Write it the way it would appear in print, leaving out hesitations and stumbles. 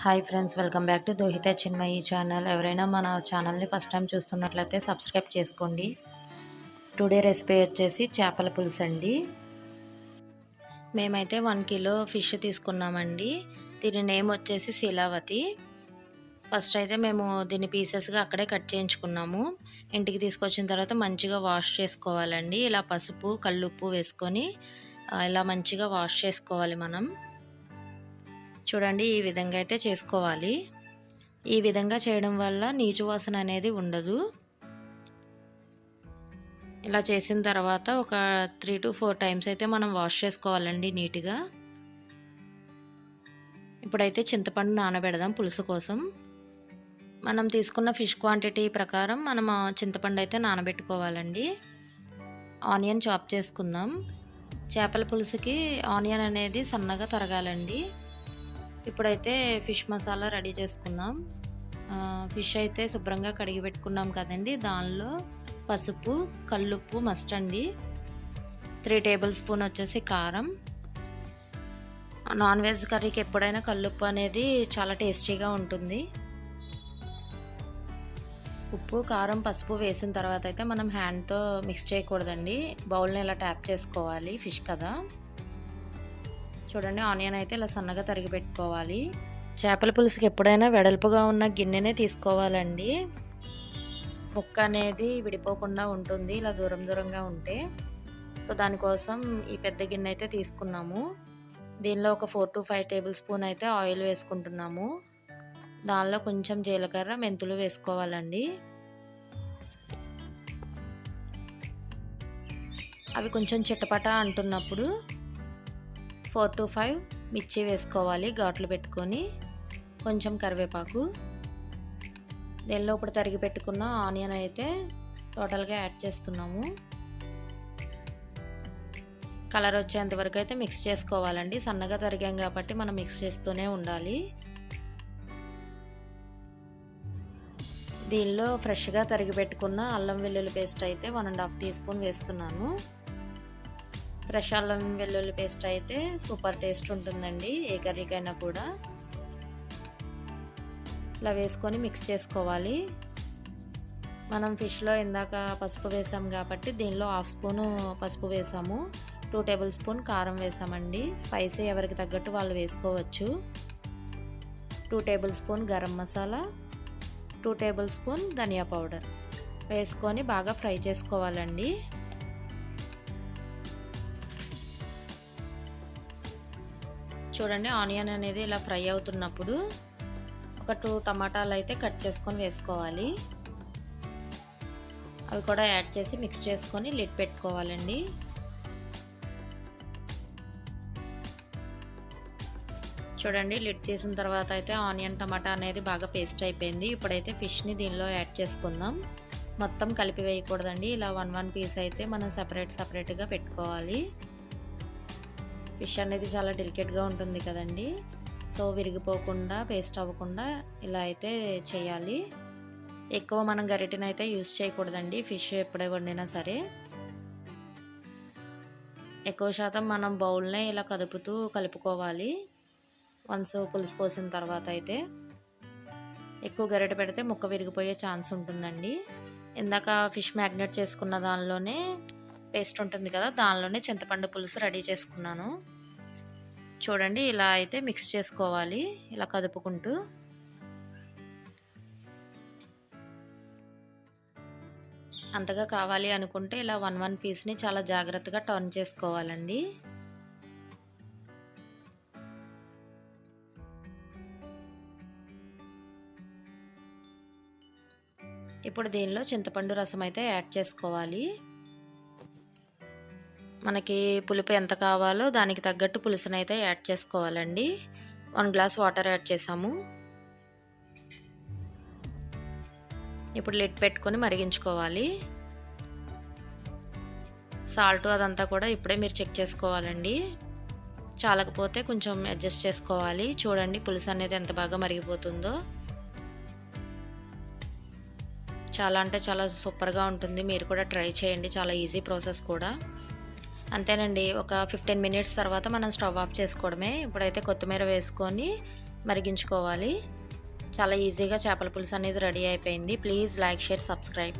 Hi friends, welcome back to Dohitha Chinmayi channel. ఎవరైనా మన ఛానల్ని ఫస్ట్ టైం చూస్తున్నట్లయితే సబ్స్క్రైబ్ చేసుకోండి. టుడే రెసిపీ వచ్చేసి చేపల పులుసు అండి. మేమైతే 1 కిలో ఫిష్ తీసుకున్నామండి. దీని నేమ్ వచ్చేసి శీలావతి. ఫస్ట్ అయితే మేము దీన్ని పీసెస్గా అక్కడే కట్ చేయించుకున్నాము. ఇంటికి తీసుకొచ్చిన తర్వాత మంచిగా వాష్ చేసుకోవాలండి. ఇలా పసుపు కల్లుప్పు వేసుకొని ఇలా మంచిగా వాష్ చేసుకోవాలి మనం. చూడండి, ఈ విధంగా అయితే చేసుకోవాలి. ఈ విధంగా చేయడం వల్ల నీచు వాసన అనేది ఉండదు. ఇలా చేసిన తర్వాత ఒక 3 to 4 టైమ్స్ అయితే మనం వాష్ చేసుకోవాలండి నీట్గా. ఇప్పుడైతే చింతపండు నానబెడదాం పులుసు కోసం. మనం తీసుకున్న ఫిష్ క్వాంటిటీ ప్రకారం మనం చింతపండు అయితే నానబెట్టుకోవాలండి. ఆనియన్ చాప్ చేసుకుందాం. చేపల పులుసుకి ఆనియన్ అనేది సన్నగా తరగాలండి. ఇప్పుడైతే ఫిష్ మసాలా రెడీ చేసుకుందాం. ఫిష్ అయితే శుభ్రంగా కడిగి పెట్టుకున్నాం కదండి. దానిలో పసుపు కల్లుప్పు మస్ట్ అండి. 3 టేబుల్ స్పూన్ వచ్చేసి కారం. నాన్ వెజ్ కర్రీకి ఎప్పుడైనా కల్లుప్పు అనేది చాలా టేస్టీగా ఉంటుంది. ఉప్పు కారం పసుపు వేసిన తర్వాత అయితే మనం హ్యాండ్తో మిక్స్ చేయకూడదండి. బౌల్ని ఇలా ట్యాప్ చేసుకోవాలి, ఫిష్ కదా. చూడండి, ఆనియన్ అయితే ఇలా సన్నగా తరిగి పెట్టుకోవాలి. చేపల పులుసుకి ఎప్పుడైనా వెడల్పుగా ఉన్న గిన్నెనే తీసుకోవాలండి. ముక్క అనేది విడిపోకుండా ఉంటుంది ఇలా దూరం దూరంగా ఉంటే. సో దానికోసం ఈ పెద్ద గిన్నె అయితే తీసుకున్నాము. దీనిలో ఒక 4 to 5 టేబుల్ స్పూన్ అయితే ఆయిల్ వేసుకుంటున్నాము. దానిలో కొంచెం జీలకర్ర మెంతులు వేసుకోవాలండి. అవి కొంచెం చిటపట అంటున్నప్పుడు 4 to 5 మిర్చి వేసుకోవాలి ఘాట్లు పెట్టుకొని. కొంచెం కరివేపాకు. దీనిలో ఇప్పుడు తరిగి పెట్టుకున్న ఆనియన్ అయితే టోటల్గా యాడ్ చేస్తున్నాము. కలర్ వచ్చేంత వరకు అయితే మిక్స్ చేసుకోవాలండి. సన్నగా తరిగాం కాబట్టి మనం మిక్స్ చేస్తూనే ఉండాలి. దీనిలో ఫ్రెష్గా తరిగి పెట్టుకున్న అల్లం వెల్లుల్లి పేస్ట్ అయితే 1.5 టీ స్పూన్ వేస్తున్నాను. ఫ్రెష్ అల్లం వెల్లుల్లి పేస్ట్ అయితే సూపర్ టేస్ట్ ఉంటుందండి ఏ కర్రీకైనా కూడా. ఇలా వేసుకొని మిక్స్ చేసుకోవాలి. మనం ఫిష్లో ఇందాక పసుపు వేసాం కాబట్టి దీనిలో 1/2 స్పూను పసుపు వేసాము. 2 టేబుల్ స్పూన్ కారం వేసామండి. స్పైసీ ఎవరికి తగ్గట్టు వాళ్ళు వేసుకోవచ్చు. 2 tablespoon garam masala, 2 tablespoon ధనియా పౌడర్ వేసుకొని బాగా ఫ్రై చేసుకోవాలండి. చూడండి, ఆనియన్ అనేది ఇలా ఫ్రై అవుతున్నప్పుడు ఒక 2 టమాటాలు అయితే కట్ చేసుకొని వేసుకోవాలి. అవి కూడా యాడ్ చేసి మిక్స్ చేసుకొని లిడ్ పెట్టుకోవాలండి. చూడండి, లిడ్ తీసిన తర్వాత అయితే ఆనియన్ టమాటా అనేది బాగా పేస్ట్ అయిపోయింది. ఇప్పుడైతే ఫిష్ని దీనిలో యాడ్ చేసుకుందాం. మొత్తం కలిపి వేయకూడదండి. ఇలా 1 పీస్ అయితే మనం సపరేట్గా పెట్టుకోవాలి. ఫిష్ అనేది చాలా డెలికేట్గా ఉంటుంది కదండి. సో విరిగిపోకుండా పేస్ట్ అవ్వకుండా ఇలా అయితే చేయాలి. ఎక్కువ మనం గరిటెని అయితే యూస్ చేయకూడదండి ఫిష్ ఎప్పుడే వండినా సరే. ఎక్కువ శాతం మనం బౌల్నే ఇలా కలుపుకోవాలి. వన్స్ పులుసు పోసిన తర్వాత అయితే ఎక్కువ గరిటె పెడితే ముక్క విరిగిపోయే ఛాన్స్ ఉంటుందండి. ఇందాక ఫిష్ మ్యాగ్నేట్ చేసుకున్న దానిలోనే పేస్ట్ ఉంటుంది కదా, దానిలోనే చింతపండు పులుసు రెడీ చేసుకున్నాను. చూడండి, ఇలా అయితే మిక్స్ చేసుకోవాలి ఇలా కదుపుకుంటూ. అంతగా కావాలి అనుకుంటే ఇలా 1 పీస్ని చాలా జాగ్రత్తగా టర్న్ చేసుకోవాలండి. ఇప్పుడు దీనిలో చింతపండు రసం అయితే యాడ్ చేసుకోవాలి. మనకి పులుపు ఎంత కావాలో దానికి తగ్గట్టు పులుసుని అయితే యాడ్ చేసుకోవాలండి. 1 గ్లాస్ వాటర్ యాడ్ చేసాము. ఇప్పుడు లిడ్ పెట్టుకొని మరిగించుకోవాలి. సాల్ట్ అదంతా కూడా ఇప్పుడే మీరు చెక్ చేసుకోవాలండి. చాలకపోతే కొంచెం అడ్జస్ట్ చేసుకోవాలి. చూడండి, పులుసు అనేది ఎంత బాగా మరిగిపోతుందో. చాలా అంటే చాలా సూపర్గా ఉంటుంది. మీరు కూడా ట్రై చేయండి. చాలా ఈజీ ప్రాసెస్ కూడా. అంతేనండి. ఒక 15 మినిట్స్ తర్వాత మనం స్టవ్ ఆఫ్ చేసుకోవడమే. ఇప్పుడైతే కొత్తిమీర వేసుకొని మరిగించుకోవాలి. చాలా ఈజీగా చేపల పులుసు అనేది రెడీ అయిపోయింది. Please like, share, subscribe.